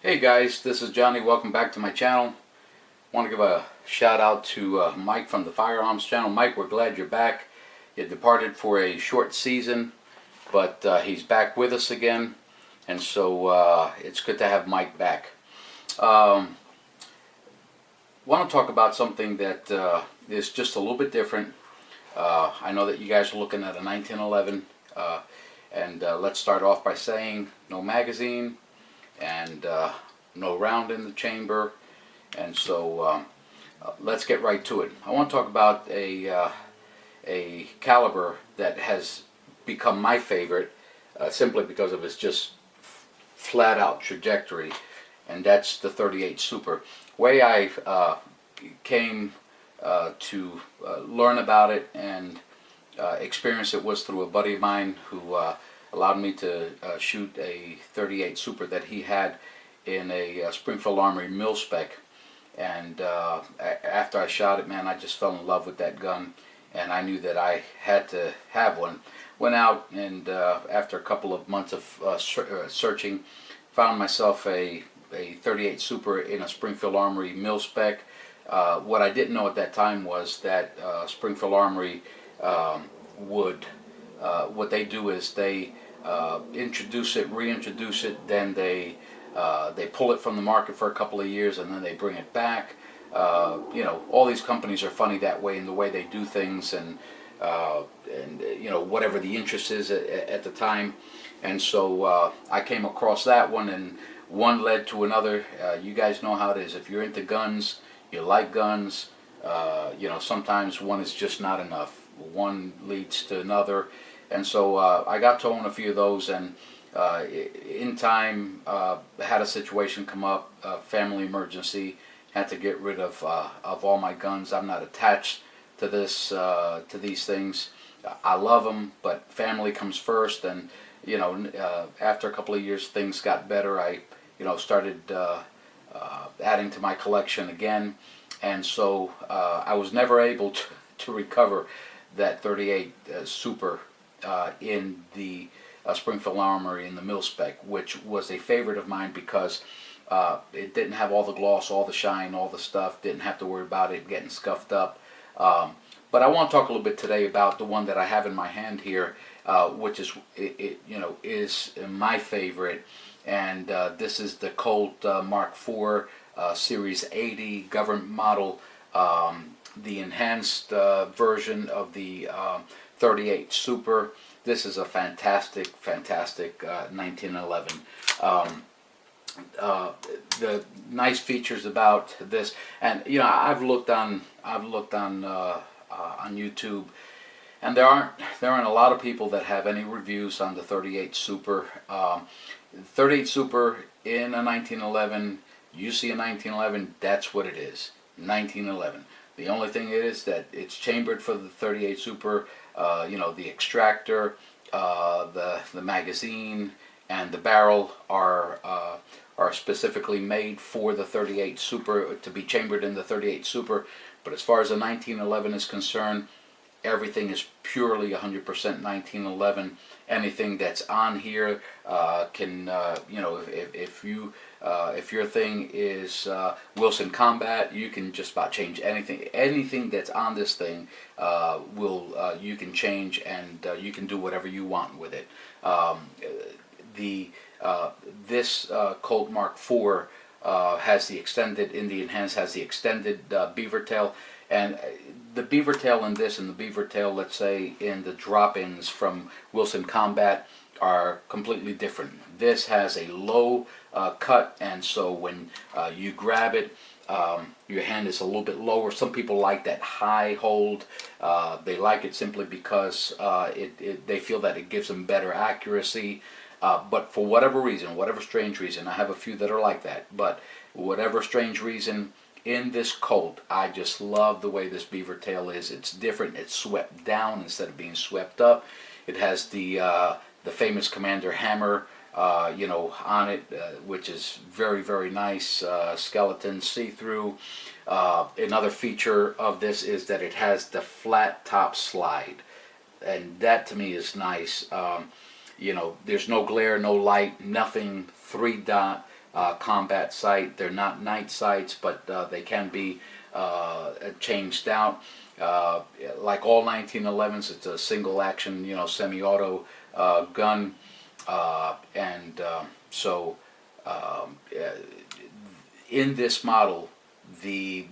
Hey guys, this is Johnny. Welcome back to my channel. Want to give a shout out to Mike from the Firearms channel. Mike, we're glad you're back. You departed for a short season, but he's back with us again, and so it's good to have Mike back. Want to talk about something that is just a little bit different. I know that you guys are looking at a 1911, and let's start off by saying no magazine and no round in the chamber, and so let's get right to it. I want to talk about a caliber that has become my favorite simply because of its just flat out trajectory, and that's the 38 Super. Way I came to learn about it and experience it was through a buddy of mine who allowed me to shoot a 38 Super that he had in a Springfield Armory mil-spec. And after I shot it, man, I just fell in love with that gun, and I knew that I had to have one. Went out and after a couple of months of searching, found myself a 38 Super in a Springfield Armory mil-spec. What I didn't know at that time was that Springfield Armory what they do is they introduce it, reintroduce it, then they pull it from the market for a couple of years, and then they bring it back. You know, all these companies are funny that way in the way they do things, and you know, whatever the interest is at the time. And so I came across that one, and one led to another. You guys know how it is. If you're into guns, you like guns, you know, sometimes one is just not enough. One leads to another. And so I got to own a few of those, and in time had a situation come up, a family emergency, had to get rid of all my guns. I'm not attached to these things. I love them, but family comes first. And you know, after a couple of years, things got better. I started adding to my collection again, and so I was never able to recover that 38 Super in the Springfield Armory in the mil-spec, which was a favorite of mine because it didn't have all the gloss, all the shine, all the stuff. Didn't have to worry about it getting scuffed up. But I want to talk a little bit today about the one that I have in my hand here, which is is my favorite, and this is the Colt Mark IV Series 80 government model, the enhanced version of the 38 Super. This is a fantastic 1911. The nice features about this, and you know, I've looked on YouTube, and there aren't a lot of people that have any reviews on the 38 Super. 38 Super in a 1911. You see a 1911, that's what it is. 1911. The only thing is that it's chambered for the 38 Super. You know, the extractor, the magazine, and the barrel are specifically made for the 38 Super to be chambered in the 38 Super. But as far as the 1911 is concerned, everything is purely 100% 1911. Anything that's on here can, you know, if your thing is Wilson Combat, you can just about change anything. Anything that's on this thing you can change, and you can do whatever you want with it. This Colt Mark IV has the extended, in the enhanced, has the extended beaver tail, and the beaver tail in this and the beaver tail, let's say, in the drop-ins from Wilson Combat are completely different. This has a low cut, and so when you grab it, your hand is a little bit lower. Some people like that high hold. They like it simply because they feel that it gives them better accuracy. But for whatever reason, whatever strange reason, I have a few that are like that, but whatever strange reason, in this Colt, I just love the way this beaver tail is. It's different. It's swept down instead of being swept up. It has the famous Commander hammer, you know, on it, which is very nice. Skeleton, see-through. Another feature of this is that it has the flat top slide, and that to me is nice. You know, there's no glare, no light, nothing 3-dot combat sight. They're not night sights, but they can be changed out. Like all 1911s, it's a single action, semi-auto gun, and so in this model, the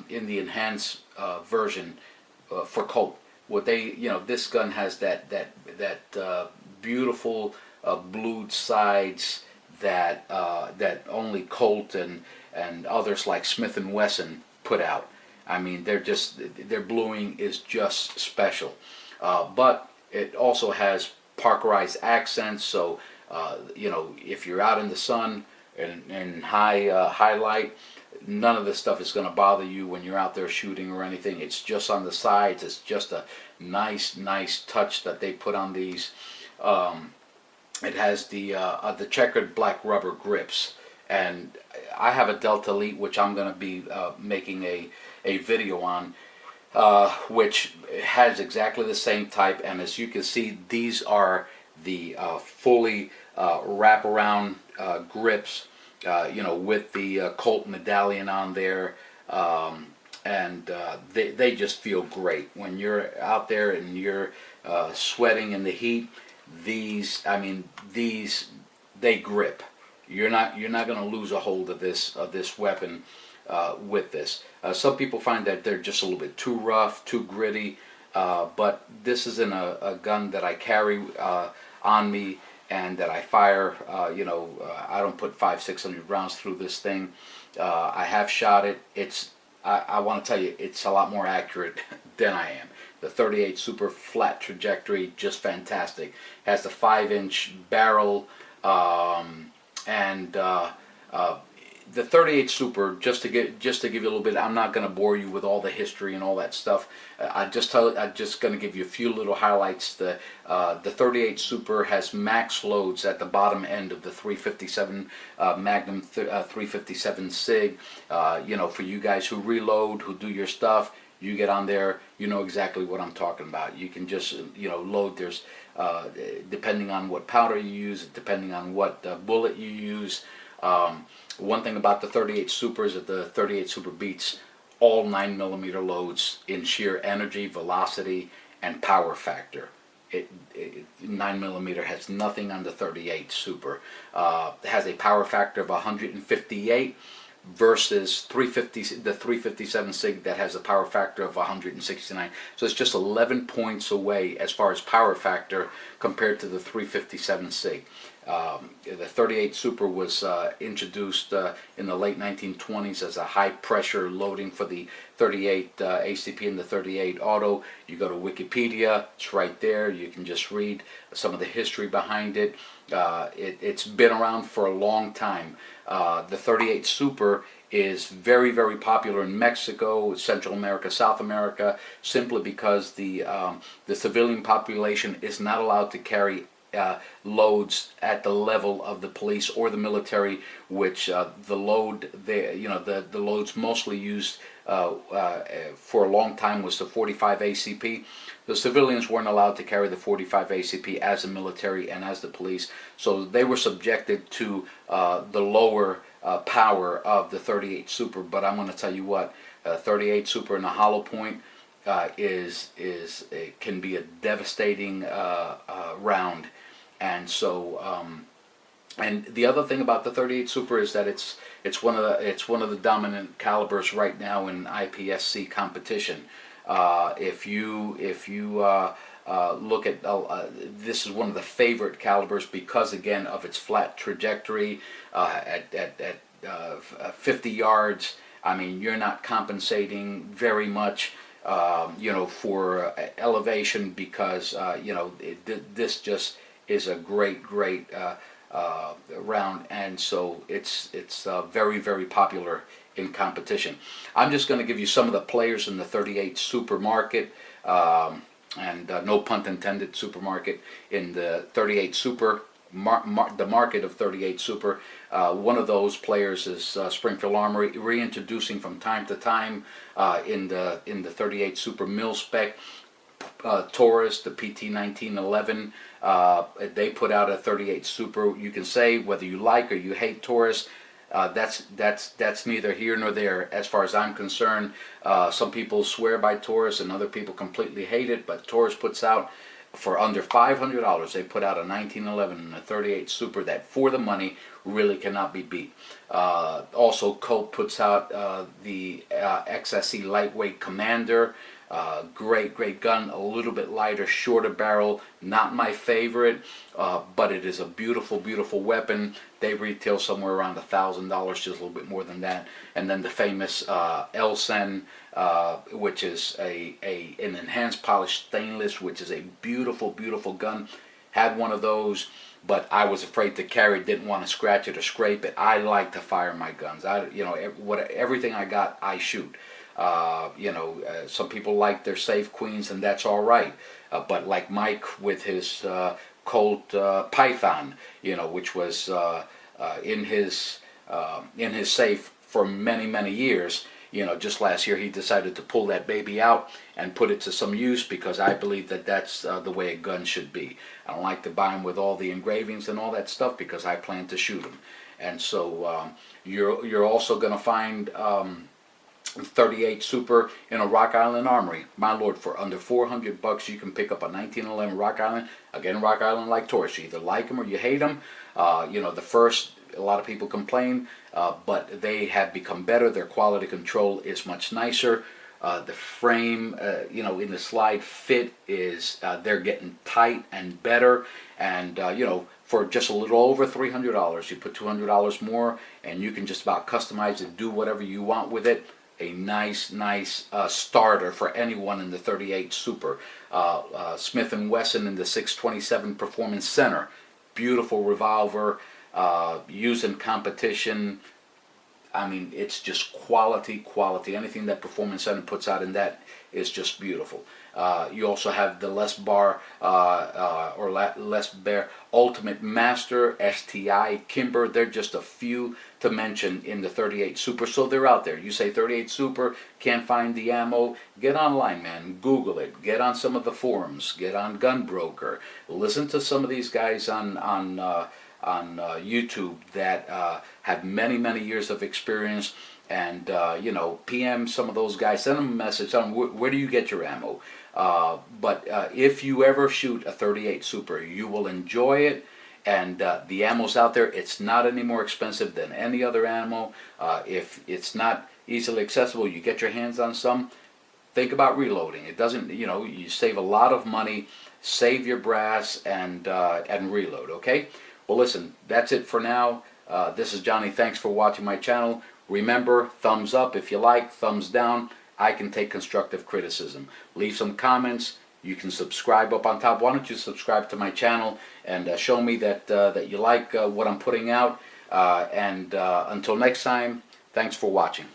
in the enhanced version for Colt, what they, this gun has that beautiful blued sides that only Colt and others like Smith and Wesson put out. I mean, their bluing is just special. But it also has parkerized accents, so if you're out in the sun and high light, none of this stuff is going to bother you when you're out there shooting or anything. It's just on the sides. It's just a nice touch that they put on these. It has the checkered black rubber grips, and I have a Delta Elite, which I'm going to be making a video on, which has exactly the same type. And as you can see, these are the fully wraparound grips, with the Colt medallion on there, and they just feel great when you're out there and you're sweating in the heat. These they grip. You're not going to lose a hold of this weapon with this. Some people find that they're just a little bit too rough, too gritty, but this isn't a gun that I carry on me and that I fire. I don't put 500-600 rounds through this thing. I have shot it. I want to tell you, it's a lot more accurate than I am. The 38 Super flat trajectory, just fantastic. Has the 5-inch barrel, and the 38 Super. Just to give you a little bit, I'm not going to bore you with all the history and all that stuff. I'm just going to give you a few little highlights. The 38 Super has max loads at the bottom end of the 357 Magnum 357 SIG. For you guys who reload, who do your stuff, you get on there, you know exactly what I'm talking about. You can just, load. There's, depending on what powder you use, depending on what bullet you use. One thing about the 38 Super is that the 38 Super beats all 9mm loads in sheer energy, velocity, and power factor. 9mm has nothing on the 38 Super. It has a power factor of 158 versus the 357 SIG that has a power factor of 169. So it's just 11 points away as far as power factor compared to the 357 SIG. The 38 Super was introduced in the late 1920s as a high pressure loading for the 38 ACP and the 38 Auto. You go to Wikipedia, it's right there. You can just read some of the history behind it. It's been around for a long time. The 38 Super is very, very popular in Mexico, Central America, South America, simply because the civilian population is not allowed to carry loads at the level of the police or the military, which the loads mostly used for a long time was the 45 ACP. The civilians weren't allowed to carry the 45 ACP as the military and as the police, so they were subjected to the lower power of the 38 Super. But I'm going to tell you what, 38 Super in a hollow point it can be a devastating round. And so, and the other thing about the 38 Super is that it's one of the dominant calibers right now in IPSC competition. If you look at this is one of the favorite calibers because again of its flat trajectory at 50 yards. I mean, you're not compensating very much. For elevation because this just is a great round, and so it's very, very popular in competition. I'm just going to give you some of the players in the 38 Super market, and no pun intended, supermarket in the 38 Super. The market of 38 Super. One of those players is Springfield Armory, reintroducing from time to time in the 38 Super mil spec Taurus, the PT 1911. They put out a 38 Super. You can say whether you like or you hate Taurus. That's neither here nor there as far as I'm concerned. Some people swear by Taurus and other people completely hate it, but Taurus puts out, for under $500, they put out a 1911 and a 38 Super that for the money really cannot be beat. Also, Colt puts out the XSE Lightweight Commander. Great gun, a little bit lighter, shorter barrel, not my favorite, but it is a beautiful weapon. They retail somewhere around $1,000, just a little bit more than that. And then the famous Elsen, which is an enhanced polished stainless, which is a beautiful gun. Had one of those, but I was afraid to carry it, didn't want to scratch it or scrape it. I like to fire my guns. Everything I got, I shoot. Some people like their safe queens, and that's all right. But like Mike with his Colt Python, which was in his safe for many years. Just last year he decided to pull that baby out and put it to some use, because I believe that that's the way a gun should be. I don't like to buy them with all the engravings and all that stuff, because I plan to shoot them. And so you're also going to find 38 Super in a Rock Island Armory. My lord, for under $400 you can pick up a 1911 Rock Island. Again, Rock Island like Taurus. You either like them or you hate them. The first, a lot of people complain, but they have become better. Their quality control is much nicer. The frame, in the slide fit is, they're getting tight and better. And, for just a little over $300, you put $200 more, and you can just about customize it, do whatever you want with it. A nice starter for anyone in the 38 Super. Smith & Wesson in the 627 Performance Center. Beautiful revolver, used in competition. I mean, it's just quality. Anything that Performance Center puts out in that is just beautiful. You also have the Les Baer Ultimate Master, STI, Kimber. They're just a few to mention in the 38 Super, so they're out there. You say 38 Super, can't find the ammo, get online, man. Google it. Get on some of the forums. Get on Gunbroker. Listen to some of these guys on YouTube that have many years of experience, and PM some of those guys, send them a message, tell them where do you get your ammo. But if you ever shoot a 38 Super, you will enjoy it, and the ammo's out there. It's not any more expensive than any other ammo. If it's not easily accessible, you get your hands on some, think about reloading. It doesn't, you save a lot of money, save your brass, and reload, okay? Well, listen, that's it for now. This is Johnny. Thanks for watching my channel. Remember, thumbs up if you like, thumbs down. I can take constructive criticism. Leave some comments. You can subscribe up on top. Why don't you subscribe to my channel and show me that you like what I'm putting out. And until next time, thanks for watching.